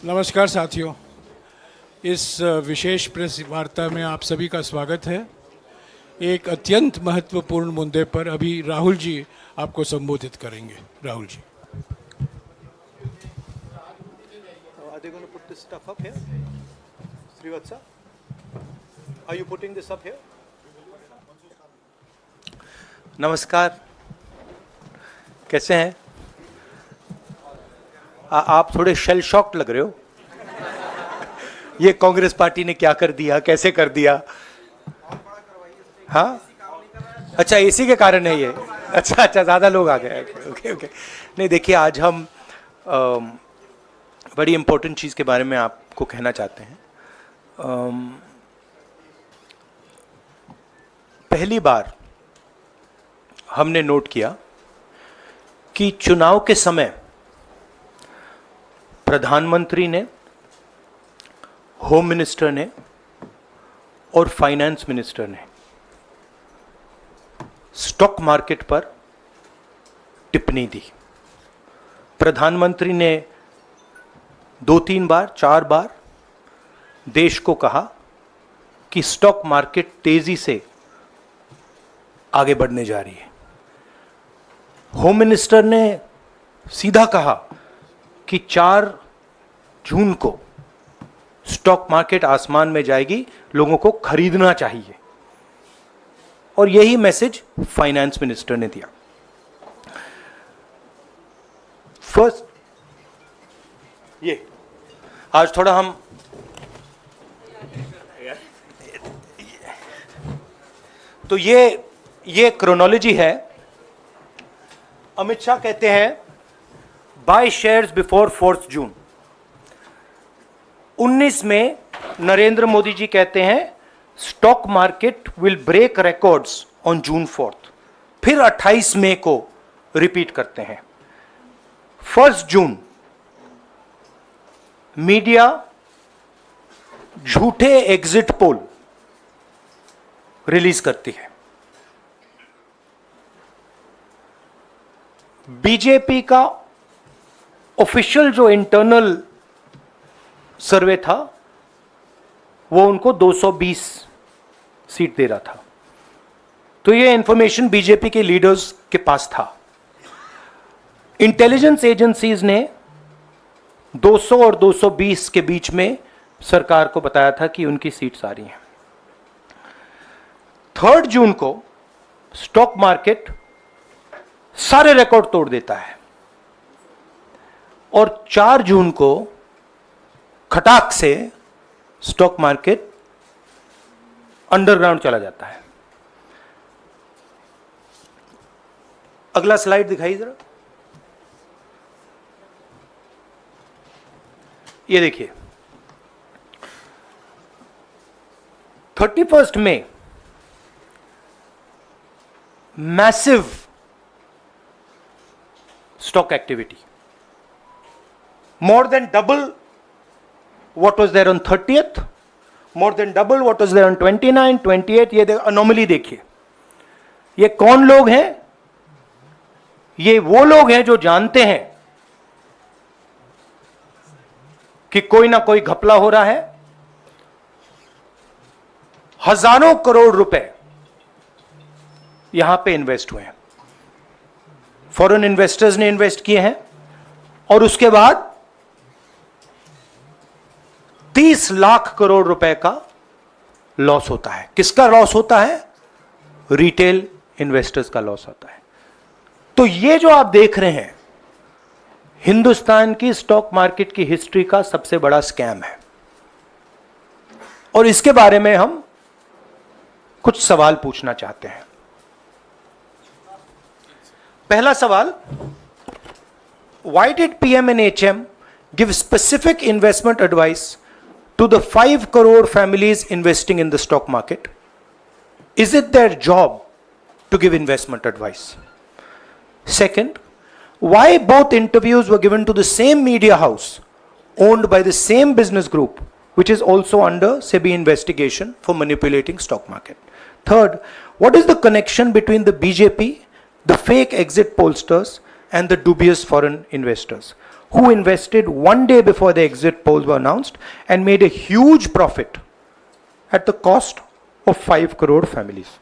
नमस्कार साथियों, इस विशेष प्रेस वार्ता में आप सभी का स्वागत है। एक अत्यंत महत्वपूर्ण मुद्दे पर अभी राहुल जी आपको संबोधित करेंगे। Rahul ji. Are they going to put this stuff up here? Srivatsa, are you putting this up here? नमस्कार, कैसे हैं? आप थोड़े शेल शॉक्ड लग रहे हो। ये कांग्रेस पार्टी ने क्या कर दिया, कैसे कर दिया? हाँ, अच्छा एसी के कारण है ये। अच्छा, ज़्यादा लोग आ गए। ओके। नहीं, देखिए, आज हम बड़ी इम्पोर्टेंट चीज़ के बारे में आपको कहना चाहते हैं। पहली बार हमने नोट किया कि चुनाव के समय प्रधानमंत्री ने, होम मिनिस्टर ने और फाइनेंस मिनिस्टर ने स्टॉक मार्केट पर टिप्पणी दी। प्रधानमंत्री ने 2-3 बार, 4 बार देश को कहा कि स्टॉक मार्केट तेजी से आगे बढ़ने जा रही है। होम मिनिस्टर ने सीधा कहा कि 4 जून को स्टॉक मार्केट आसमान में जाएगी, लोगों को खरीदना चाहिए। और यही मैसेज फाइनेंस मिनिस्टर ने दिया। फर्स्ट, ये आज थोड़ा हम तो ये क्रोनोलॉजी है। अमित शाह कहते हैं बाय शेयर्स बिफोर 4 जून। 19 में नरेंद्र मोदी जी कहते हैं stock market will break records on June 4। फिर 28 मई को रिपीट करते हैं। 1 जून मीडिया झूठे एग्जिट पोल रिलीज करती है। बीजेपी का ऑफिशियल जो इंटरनल सर्वे था वो उनको 220 सीट दे रहा था। तो ये इंफॉर्मेशन बीजेपी के लीडर्स के पास था। इंटेलिजेंस एजेंसीज ने 200 और 220 के बीच में सरकार को बताया था कि उनकी सीट्स आ रही हैं। 3 जून को स्टॉक मार्केट सारे रिकॉर्ड तोड़ देता है और 4 जून को खटाक से स्टॉक मार्केट अंडरग्राउंड चला जाता है। अगला स्लाइड दिखाइए जरा। ये देखिए, 31 मई massive stock activity, more than double what was there on 30th, more than double what was there on 29, 28। ये अनोमली देखिए। ये कौन लोग हैं? ये वो लोग हैं जो जानते हैं कि कोई ना कोई घपला हो रहा है। हजारों करोड़ रुपए यहां पे इन्वेस्ट हुए हैं। फॉरेन इन्वेस्टर्स ने इन्वेस्ट किए हैं और उसके बाद 30 लाख करोड़ रुपए का लॉस होता है। किसका लॉस होता है? रिटेल इन्वेस्टर्स का लॉस होता है। तो ये जो आप देख रहे हैं हिंदुस्तान की स्टॉक मार्केट की हिस्ट्री का सबसे बड़ा स्कैम है। और इसके बारे में हम कुछ सवाल पूछना चाहते हैं। पहला सवाल, why did PM and HM give specific investment advice to the 5 crore families investing in the stock market? Is it their job to give investment advice? Second, why both interviews were given to the same media house owned by the same business group which is also under SEBI investigation for manipulating stock market? Third, what is the connection between the BJP the fake exit pollsters and the dubious foreign investors who invested one day before the exit polls were announced and made a huge profit at the cost of 5 crore families.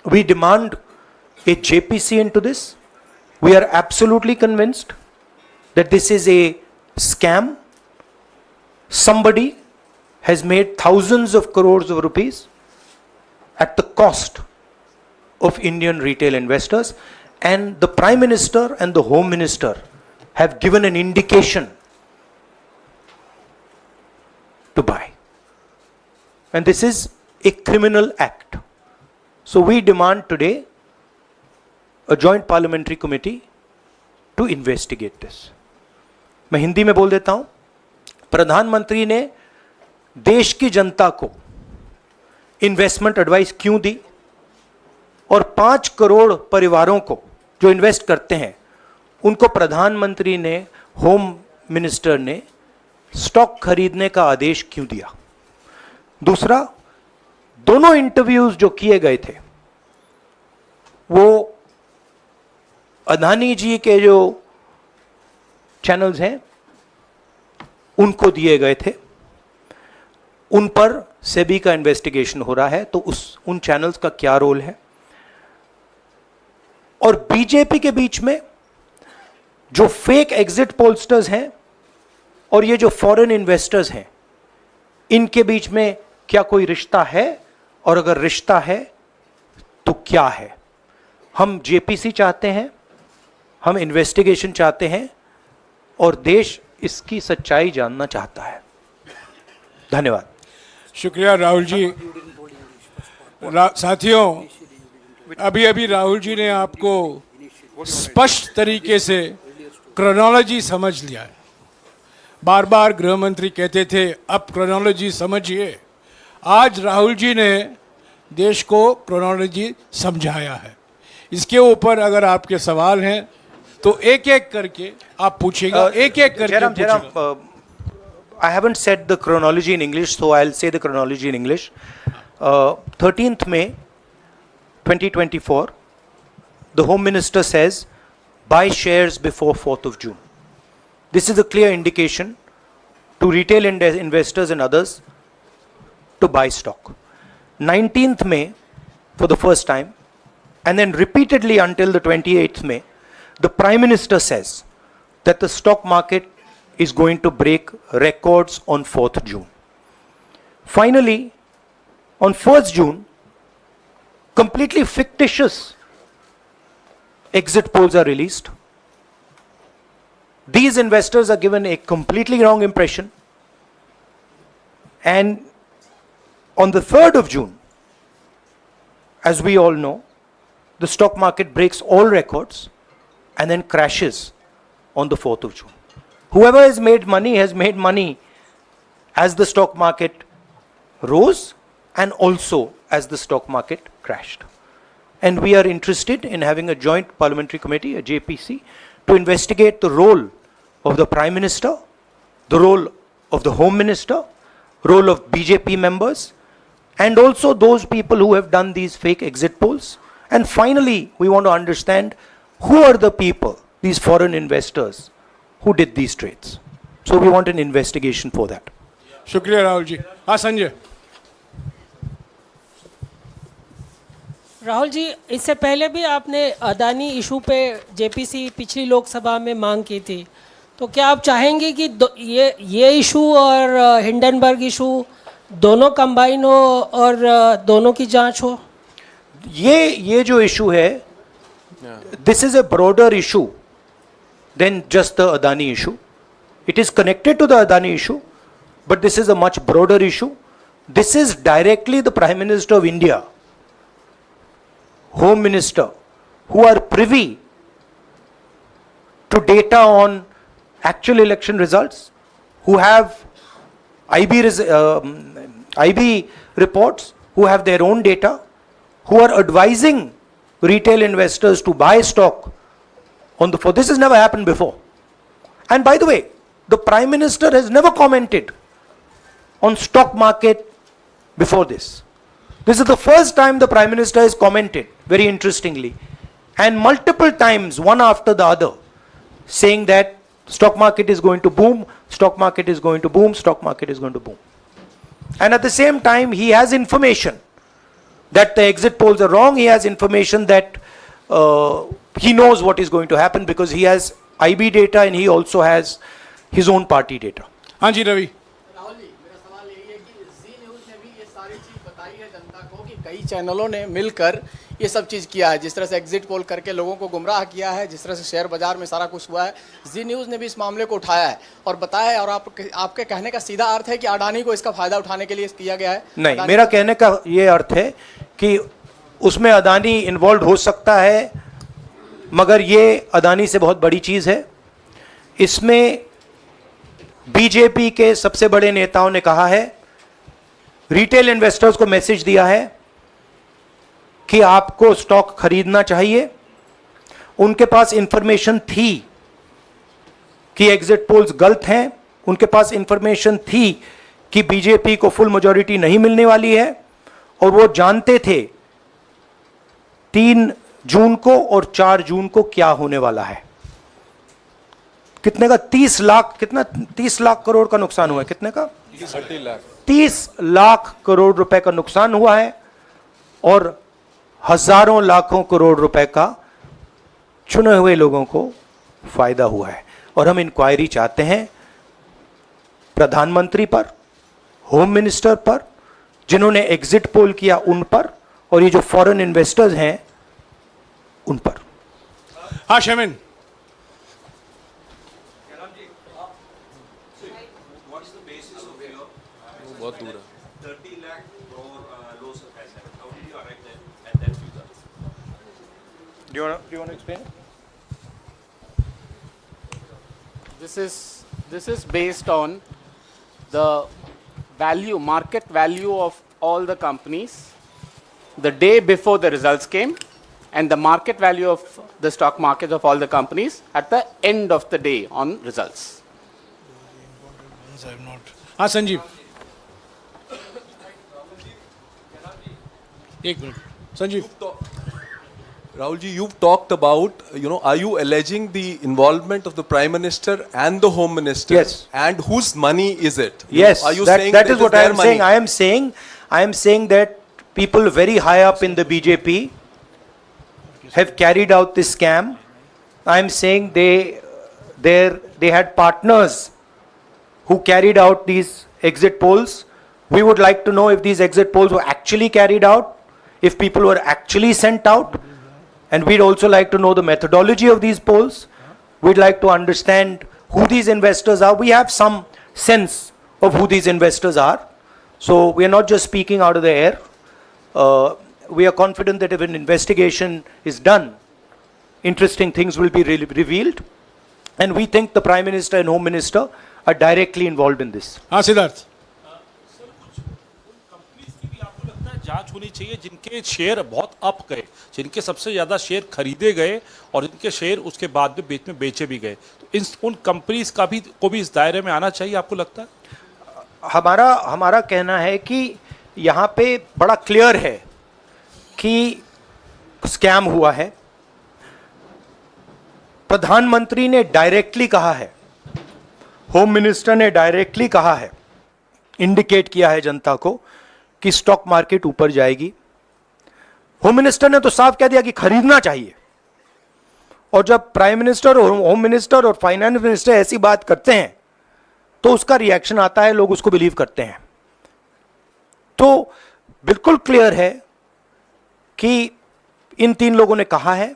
We demand a JPC into this. We are absolutely convinced that this is a scam. Somebody has made thousands of crores of rupees at the cost of Indian retail investors, and the Prime Minister and the Home Minister have given an indication to buy. And this is a criminal act. So we demand today a joint parliamentary committee to investigate this. मैं हिंदी में बोल देता हूं. प्रधानमंत्री ने देश की जनता को इन्वेस्टमेंट एडवाइस क्यों दी, और 5 करोड़ परिवारों को जो इन्वेस्ट करते हैं उनको प्रधानमंत्री ने, होम मिनिस्टर ने स्टॉक खरीदने का आदेश क्यों दिया. दूसरा, दोनों इंटरव्यूज जो किए गए थे वो अदानी जी के जो चैनल्स हैं उनको दिए गए थे. उन पर सेबी का इन्वेस्टिगेशन हो रहा है, तो उन चैनल्स का क्या रोल है. और बीजेपी के बीच में जो फेक एग्जिट पोलस्टर्स हैं और ये जो फॉरेन इन्वेस्टर्स हैं, इनके बीच में क्या कोई रिश्ता है, और अगर रिश्ता है तो क्या है. हम जेपीसी चाहते हैं, हम इन्वेस्टिगेशन चाहते हैं, और देश इसकी सच्चाई जानना चाहता है. धन्यवाद. शुक्रिया राहुल जी. साथियों, अभी अभी राहुल जी ने आपको स्पष्ट तरीके से क्रोनोलॉजी समझ लिया है. बार बार गृह मंत्री कहते थे अब क्रोनोलॉजी समझिए. आज राहुल जी ने देश को क्रोनोलॉजी समझाया है. इसके ऊपर अगर आपके सवाल हैं तो एक एक करके आप पूछेगा, एक एक करके पूछेगा. I haven't said the chronology in English, so I'll say the chronology in English. 13th May 2024, the Home Minister says, buy shares before 4th of June. This is a clear indication to retail investors and others to buy stock. 19th May, for the first time, and then repeatedly until the 28th May, the Prime Minister says that the stock market is going to break records on 4th June. Finally, on 1st June, completely fictitious exit polls are released. These investors are given a completely wrong impression. And on the 3rd of June, as we all know, the stock market breaks all records and then crashes on the 4th of June. Whoever has made money as the stock market rose and also as the stock market crashed. And we are interested in having a joint parliamentary committee, a JPC, to investigate the role of the Prime Minister, the role of the Home Minister, role of BJP members, and also those people who have done these fake exit polls. And finally, we want to understand who are the people, these foreign investors, who did these trades. So we want an investigation for that. शुक्रिया राहुल जी. हाँ संजय. राहुल जी, इससे पहले भी आपने Adani issue पे JPC पिछली लोकसभा में मांग की थी, तो क्या आप चाहेंगे कि ये इशू और हिंडनबर्ग इशू दोनों कंबाइन हो और दोनों की जांच हो? ये जो इशू है, this is a broader issue than just the Adani issue. It is connected to the Adani issue, but this is a much broader issue. This is directly the Prime Minister of India, Home Minister, who are privy to data on actual election results, who have IB reports, who have their own data, who are advising retail investors to buy stock on the 4th. This has never happened before. And by the way, the Prime Minister has never commented on stock market before this. This is the first time the Prime Minister has commented, very interestingly. and multiple times, one after the other, saying that stock market is going to boom, stock market is going to boom, stock market is going to boom. And at the same time, he has information that the exit polls are wrong. He has information that he knows what is going to happen because he has IB data and he also has his own party data. हाँ जी रवि। राहुल जी, मेरा सवाल यही है कि जी news ने भी ये सारी चीज़ बताई है जनता को कि कई चैनलों ने मिलकर ये सब चीज़ किया है, जिस तरह से एग्जिट पोल करके लोगों को गुमराह किया है, जिस तरह से शेयर बाजार में सारा कुछ हुआ है। जी न्यूज़ ने भी इस मामले को उठाया है और बताया है, और आपके कहने का सीधा अर्थ है कि अडानी को इसका फायदा उठाने के लिए किया गया है? नहीं, मेरा कहने का ये अर्थ है कि उसमें अदानी इन्वॉल्व हो सकता है, मगर ये अदानी से बहुत बड़ी चीज़ है। इसमें बीजेपी के सबसे बड़े नेताओं ने कहा है, रिटेल इन्वेस्टर्स को मैसेज दिया है कि आपको स्टॉक खरीदना चाहिए। उनके पास इंफॉर्मेशन थी कि एग्जिट पोल्स गलत हैं, उनके पास इंफॉर्मेशन थी कि बीजेपी को फुल मेजॉरिटी नहीं मिलने वाली है, और वो जानते थे 3 जून को और 4 जून को क्या होने वाला है। कितने का 30 लाख, कितना 30 लाख करोड़ का नुकसान हुआ है? कितने का? 30 लाख करोड़ रुपए का नुकसान हुआ है और हजारों लाखों करोड़ रुपए का चुने हुए लोगों को फायदा हुआ है। और हम इंक्वायरी चाहते हैं प्रधानमंत्री पर, होम मिनिस्टर पर, जिन्होंने एग्जिट पोल किया उन पर, और ये जो फॉरेन इन्वेस्टर्स हैं उन पर। हाँ शमिन। बहुत दूर है। 30 lakh crore loss of asset. How did you arrive at that figure? Do you want to explain? This is based on the value, market value of all the companies the day before the results came, and the market value of the stock market of all the companies at the end of the day on results. हाँ संजीव, एक minute Sanjeev. Rahul ji, you've talked about, are you alleging the involvement of the Prime Minister and the Home Minister? Yes. And whose money is it? Yes, Are you that, saying that is what I their am money? saying. I am saying that people very high up in the BJP have carried out this scam. I am saying they had partners who carried out these exit polls. We would like to know if these exit polls were actually carried out, if people were actually sent out, and we'd also like to know the methodology of these polls. We'd like to understand who these investors are. We have some sense of who these investors are. So we are not just speaking out of the air. We are confident that if an investigation is done, interesting things will be revealed. And we think the Prime Minister and Home Minister are directly involved in this. हाँ Siddharth. Companies की भी आपको लगता है जांच होनी चाहिए जिनके शेयर बहुत अप गए, जिनके सबसे ज्यादा शेयर खरीदे गए और जिनके शेयर उसके बाद में बीच में बेचे भी गए, तो उन कंपनीज का भी को भी इस दायरे में आना चाहिए, आपको लगता है? हमारा कहना है कि यहाँ पे बड़ा क्लियर है कि स्कैम हुआ है। प्रधानमंत्री ने डायरेक्टली कहा है, होम मिनिस्टर ने डायरेक्टली कहा है, इंडिकेट किया है जनता को कि स्टॉक मार्केट ऊपर जाएगी। होम मिनिस्टर ने तो साफ कह दिया कि खरीदना चाहिए। और जब प्राइम मिनिस्टर और होम मिनिस्टर और फाइनेंस मिनिस्टर ऐसी बात करते हैं तो उसका रिएक्शन आता है, लोग उसको बिलीव करते हैं। तो बिल्कुल क्लियर है कि इन 3 लोगों ने कहा है।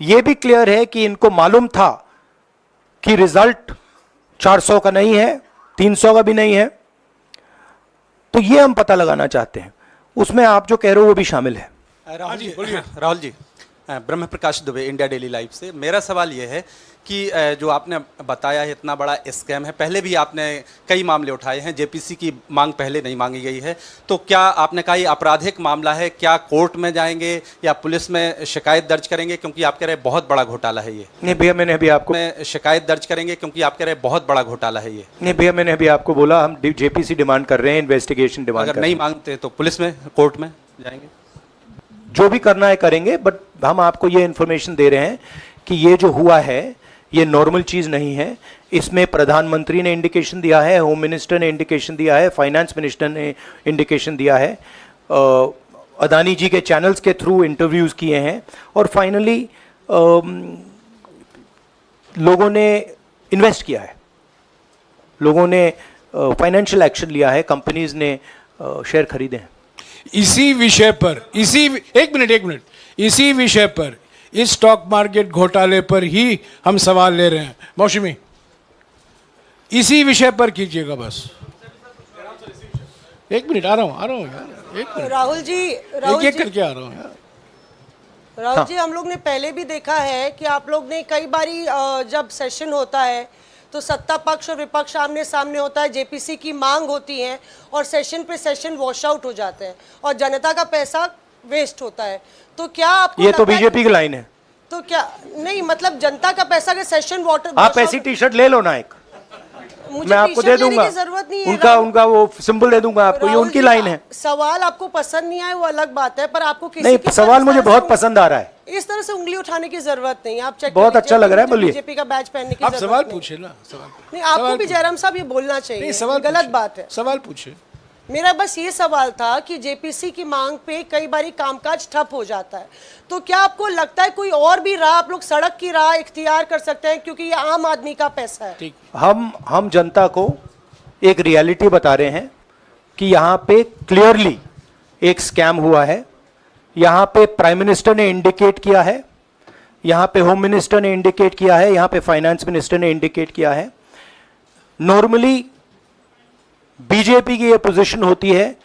यह भी क्लियर है कि इनको मालूम था कि रिजल्ट 400 का नहीं है, 300 का भी नहीं है। तो ये हम पता लगाना चाहते हैं, उसमें आप जो कह रहे हो वो भी शामिल है। राहुल जी, ब्रह्म प्रकाश दुबे, इंडिया डेली लाइफ से। मेरा सवाल ये है कि जो आपने बताया है इतना बड़ा स्कैम है, पहले भी आपने कई मामले उठाए हैं, जेपीसी की मांग पहले नहीं मांगी गई है, तो क्या आपने कहा ये आपराधिक मामला है, क्या कोर्ट में जाएंगे या पुलिस में शिकायत दर्ज करेंगे, क्योंकि आप कह रहे हैं बहुत बड़ा घोटाला है ये? नहीं भैया, मैंने अभी आपको शिकायत दर्ज करेंगे क्योंकि आप कह रहे हैं बहुत बड़ा घोटाला है ये? नहीं भैया, मैंने अभी आपको बोला हम जेपीसी डिमांड कर रहे हैं, इन्वेस्टिगेशन डिमांड। अगर नहीं मांगते तो पुलिस में, कोर्ट में जाएंगे? जो भी करना है करेंगे, बट हम आपको ये इंफॉर्मेशन दे रहे हैं कि ये जो हुआ है ये नॉर्मल चीज़ नहीं है। इसमें प्रधानमंत्री ने इंडिकेशन दिया है, होम मिनिस्टर ने इंडिकेशन दिया है, फाइनेंस मिनिस्टर ने इंडिकेशन दिया है, अदानी जी के चैनल्स के थ्रू इंटरव्यूज़ किए हैं, और फाइनली लोगों ने इन्वेस्ट किया है, लोगों ने फाइनेंशियल एक्शन लिया है, कंपनीज ने शेयर खरीदे हैं। इसी विषय पर एक मिनट इसी विषय पर, इस स्टॉक मार्केट घोटाले पर ही हम सवाल ले रहे हैं। मौसमी, इसी विषय पर कीजिएगा बस। एक मिनट, आ रहा हूँ यार, एक मिनट। राहुल जी, एक करके आ रहा हूँ यार। राहुल जी, हम लोग ने पहले भी देखा है कि आप लोग ने कई बारी जब सेशन होता है तो सत्ता पक्ष और विपक्ष आमने सामने होता है, जेपीसी की मांग होती है और सेशन पे सेशन वॉश आउट हो जाते हैं और जनता का पैसा वेस्ट होता है। तो क्या आपको ये तो बीजेपी की लाइन है। तो क्या नहीं, मतलब जनता का पैसा के सेशन वाटर, आप ऐसी टी शर्ट ले लो ना एक, मैं आपको दे दूंगा, जरूरत नहीं है, उनका वो सिंबल दे दूंगा आपको, ये उनकी लाइन है। सवाल आपको पसंद नहीं आए वो अलग बात है, पर आपको किसी नहीं, के सवाल मुझे बहुत पसंद आ रहा है। इस तरह से उंगली उठाने की जरूरत नहीं है। आप चेक बहुत अच्छा लग रहा है, बोलिए। बीजेपी का बैच पहनने की आप जरूरत सवाल नहीं। पूछे ना, सवाल नहीं, आपको भी जयराम साहब ये बोलना चाहिए, नहीं, सवाल गलत पूछे, बात है। सवाल पूछे। मेरा बस ये सवाल था कि जेपीसी की मांग पे कई बारी कामकाज ठप हो जाता है, तो क्या आपको लगता है कोई और भी राह आप लोग सड़क की राह इख्तियार कर सकते हैं, क्योंकि ये आम आदमी का पैसा है। ठीक, हम जनता को एक रियलिटी बता रहे हैं कि यहाँ पे क्लियरली एक स्कैम हुआ है। यहाँ पे प्राइम मिनिस्टर ने इंडिकेट किया है, यहाँ पे होम मिनिस्टर ने इंडिकेट किया है, यहाँ पे फाइनेंस मिनिस्टर ने इंडिकेट किया है। नॉर्मली बीजेपी की ये पोजीशन होती है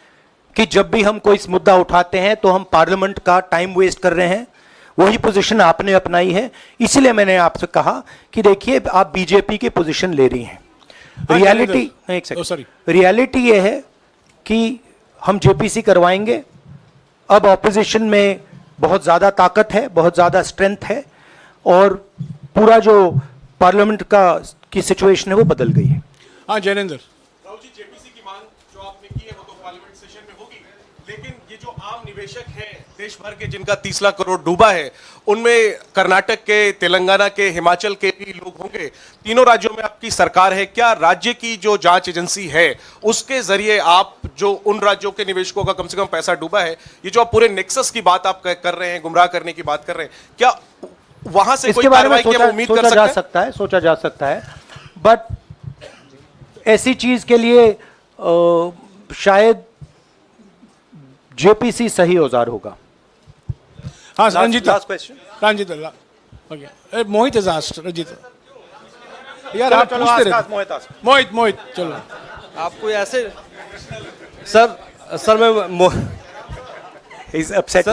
कि जब भी हम कोई मुद्दा उठाते हैं तो हम पार्लियामेंट का टाइम वेस्ट कर रहे हैं। वही पोजीशन आपने अपनाई है, इसलिए मैंने आपसे कहा कि देखिए आप बीजेपी की पोजीशन ले रही हैं। रियलिटी, एक सेकंड, रियलिटी ये है कि हम जेपीसी करवाएंगे। अब ऑपोजिशन में बहुत ज़्यादा ताकत है, बहुत ज़्यादा स्ट्रेंथ है, और पूरा जो पार्लियामेंट की सिचुएशन है वो बदल गई है। हाँ जैनेंद्र, राहुल जी, जेपीसी की मांग जो आपने की है वो तो पार्लियामेंट सेशन में होगी, लेकिन ये जो आम निवेशक हैं देश भर के जिनका 30 लाख करोड़ डूबा है, उनमें कर्नाटक के, तेलंगाना के, हिमाचल के भी लोग होंगे। तीनों राज्यों में आपकी सरकार है, क्या राज्य की जो जांच एजेंसी है उसके जरिए आप जो उन राज्यों के निवेशकों का कम से कम पैसा डूबा है, ये जो आप पूरे नेक्सस की बात आप कर रहे हैं, गुमराह करने की बात कर रहे हैं, क्या वहां से कोई कार्रवाई की हम उम्मीद कर सकते हैं? सोचा जा सकता है, बट ऐसी चीज के लिए शायद जेपीसी सही औजार होगा। हाँ Ranjita, last question, Ranjita, okay, Mohit is asked, Ranjita यार आप पूछते रहे। मोहित चलो। आपको ऐसे सर मैं इज अपसेट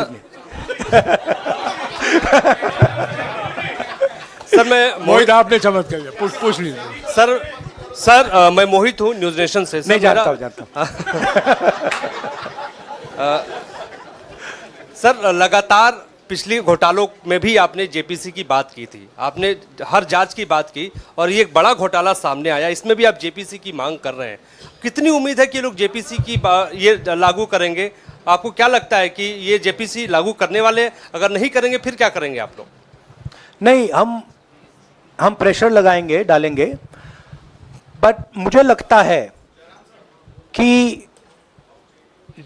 सर मैं मोहित आपने चमत्कार किया, पूछ लीजिए। सर मैं मोहित हूँ न्यूज नेशन से। नहीं, जानता हूँ। सर लगातार पिछले घोटालों में भी आपने जेपीसी की बात की थी, आपने हर जांच की बात की, और ये एक बड़ा घोटाला सामने आया, इसमें भी आप जेपीसी की मांग कर रहे हैं। कितनी उम्मीद है कि लोग जेपीसी की ये लागू करेंगे? आपको क्या लगता है कि ये जेपीसी लागू करने वाले, अगर नहीं करेंगे फिर क्या करेंगे आप लोग? नहीं, हम प्रेशर लगाएंगे, डालेंगे, बट मुझे लगता है कि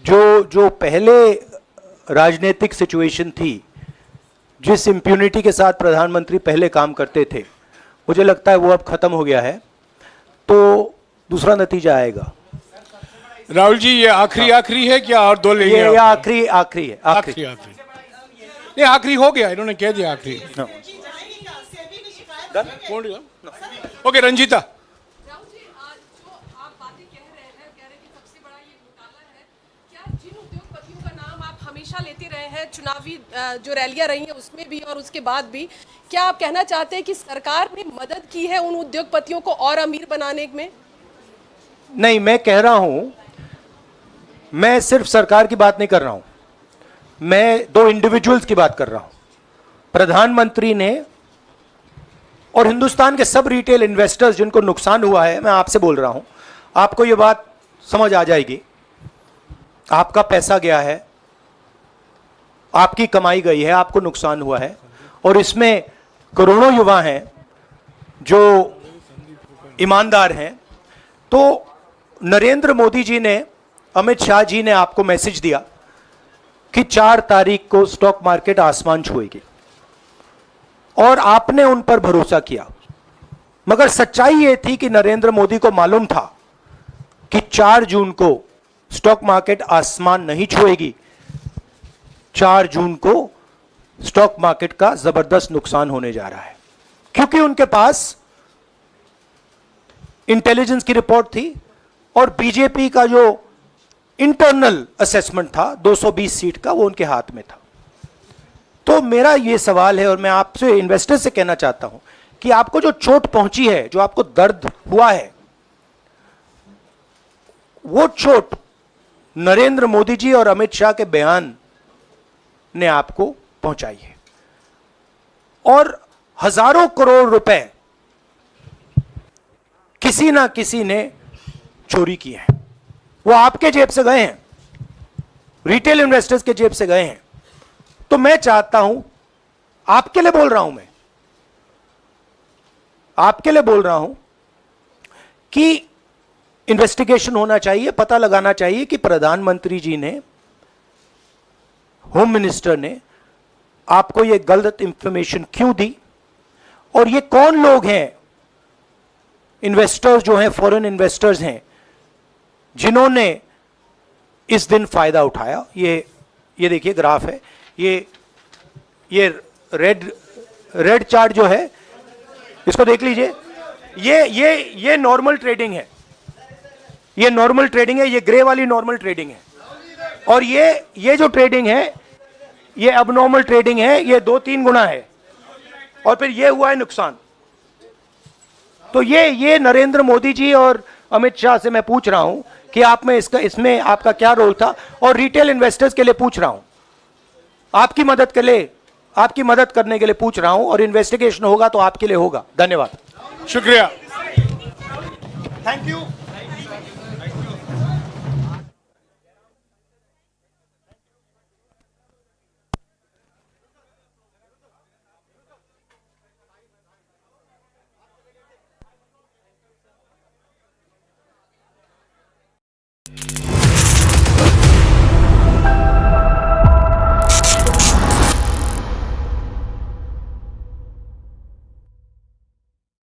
जो पहले राजनीतिक सिचुएशन थी, जिस इम्प्यूनिटी के साथ प्रधानमंत्री पहले काम करते थे, मुझे लगता है वो अब खत्म हो गया है, तो दूसरा नतीजा आएगा। राहुल जी, ये आखिरी है क्या, और दो लेंगे? ये आखिरी है, आखिरी नहीं, आखिरी हो गया, इन्होंने कह दिया आखिरी। ओके रंजीता। लेते रहे हैं, चुनावी जो रैलियां रही हैं उसमें भी और उसके बाद भी, क्या आप कहना चाहते हैं कि सरकार ने मदद की है उन उद्योगपतियों को और अमीर बनाने में? नहीं, मैं कह रहा हूं, मैं सिर्फ सरकार की बात नहीं कर रहा हूं, मैं दो इंडिविजुअल्स की बात कर रहा हूं। प्रधानमंत्री ने और हिंदुस्तान के सब रिटेल इन्वेस्टर्स जिनको नुकसान हुआ है, मैं आपसे बोल रहा हूं, आपको यह बात समझ आ जाएगी। आपका पैसा गया है, आपकी कमाई गई है, आपको नुकसान हुआ है, और इसमें करोड़ों युवा हैं जो ईमानदार हैं। तो नरेंद्र मोदी जी ने, अमित शाह जी ने आपको मैसेज दिया कि 4 तारीख को स्टॉक मार्केट आसमान छुएगी, और आपने उन पर भरोसा किया। मगर सच्चाई यह थी कि नरेंद्र मोदी को मालूम था कि 4 जून को स्टॉक मार्केट आसमान नहीं छुएगी। 4 जून को स्टॉक मार्केट का जबरदस्त नुकसान होने जा रहा है, क्योंकि उनके पास इंटेलिजेंस की रिपोर्ट थी और बीजेपी का जो इंटरनल असेसमेंट था 220 सीट का, वो उनके हाथ में था। तो मेरा ये सवाल है, और मैं आपसे इन्वेस्टर से कहना चाहता हूं कि आपको जो चोट पहुंची है, जो आपको दर्द हुआ है, वो चोट नरेंद्र मोदी जी और अमित शाह के बयान ने आपको पहुंचाई है। और हजारों करोड़ रुपए किसी ना किसी ने चोरी किए हैं, वो आपके जेब से गए हैं, रिटेल इन्वेस्टर्स के जेब से गए हैं। तो मैं चाहता हूं, आपके लिए बोल रहा हूं, मैं आपके लिए बोल रहा हूं कि इन्वेस्टिगेशन होना चाहिए, पता लगाना चाहिए कि प्रधानमंत्री जी ने, होम मिनिस्टर ने आपको यह गलत इंफॉर्मेशन क्यों दी, और ये कौन लोग हैं, इन्वेस्टर्स जो हैं, फॉरेन इन्वेस्टर्स हैं, जिन्होंने इस दिन फायदा उठाया। ये देखिए ग्राफ है, ये रेड चार्ट जो है, इसको देख लीजिए। ये नॉर्मल ट्रेडिंग है, ये नॉर्मल ट्रेडिंग है, ये ग्रे वाली नॉर्मल ट्रेडिंग है, और ये जो ट्रेडिंग है ये अबनॉर्मल ट्रेडिंग है, ये 2-3 गुना है, और फिर ये हुआ है नुकसान। तो ये नरेंद्र मोदी जी और अमित शाह से मैं पूछ रहा हूं कि आप में इसमें आपका क्या रोल था, और रिटेल इन्वेस्टर्स के लिए पूछ रहा हूं, आपकी मदद के लिए, आपकी मदद करने के लिए पूछ रहा हूं, और इन्वेस्टिगेशन होगा तो आपके लिए होगा। धन्यवाद, शुक्रिया। Thank you.